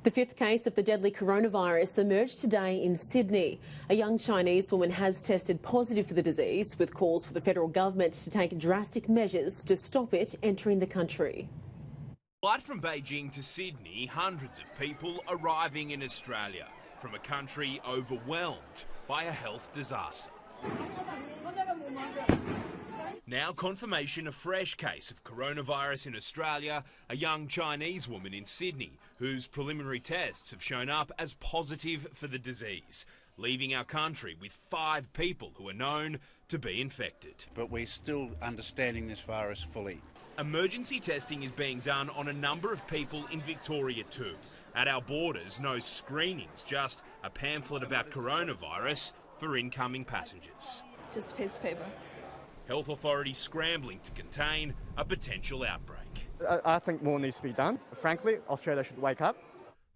The fifth case of the deadly coronavirus emerged today in Sydney. A young Chinese woman has tested positive for the disease, with calls for the federal government to take drastic measures to stop it entering the country. Flight from Beijing to Sydney, hundreds of people arriving in Australia from a country overwhelmed by a health disaster. Now confirmation, a fresh case of coronavirus in Australia, a young Chinese woman in Sydney whose preliminary tests have shown up as positive for the disease, leaving our country with 5 people who are known to be infected. But we're still understanding this virus fully. Emergency testing is being done on a number of people in Victoria too. At our borders, no screenings, just a pamphlet about coronavirus for incoming passengers. Just a piece of paper. Health authorities scrambling to contain a potential outbreak. I think more needs to be done. Frankly, Australia should wake up.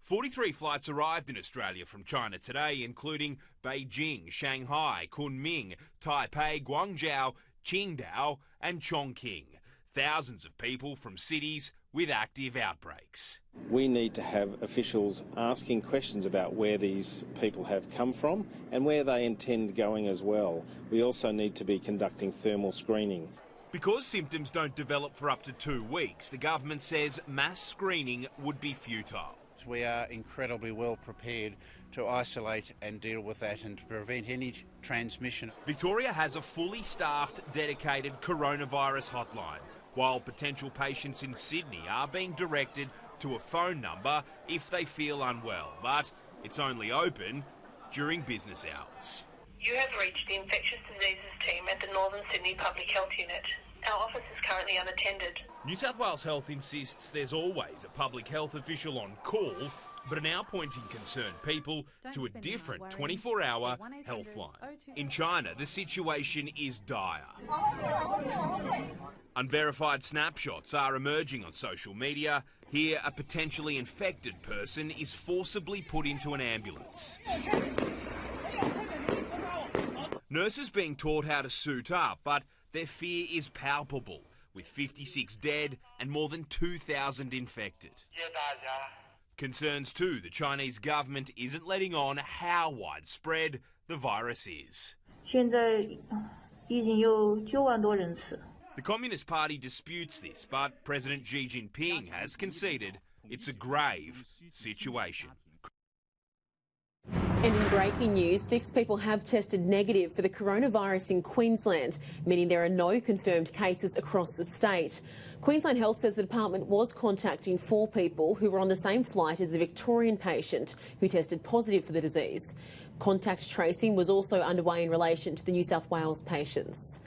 43 flights arrived in Australia from China today, including Beijing, Shanghai, Kunming, Taipei, Guangzhou, Qingdao and Chongqing. Thousands of people from cities with active outbreaks. We need to have officials asking questions about where these people have come from and where they intend going as well. We also need to be conducting thermal screening. Because symptoms don't develop for up to 2 weeks, the government says mass screening would be futile. We are incredibly well prepared to isolate and deal with that and to prevent any transmission. Victoria has a fully staffed, dedicated coronavirus hotline, while potential patients in Sydney are being directed to a phone number if they feel unwell, but it's only open during business hours. You have reached the Infectious Diseases team at the Northern Sydney Public Health Unit. Our office is currently unattended. New South Wales Health insists there's always a public health official on call, but are now pointing concerned people to a different 24-hour health line. In China, the situation is dire. Unverified snapshots are emerging on social media. Here, a potentially infected person is forcibly put into an ambulance. Nurses being taught how to suit up, but their fear is palpable, with 56 dead and more than 2,000 infected. Concerns too, the Chinese government isn't letting on how widespread the virus is. The Communist Party disputes this, but President Xi Jinping has conceded it's a grave situation. And in breaking news, 6 people have tested negative for the coronavirus in Queensland, meaning there are no confirmed cases across the state. Queensland Health says the department was contacting 4 people who were on the same flight as the Victorian patient who tested positive for the disease. Contact tracing was also underway in relation to the New South Wales patients.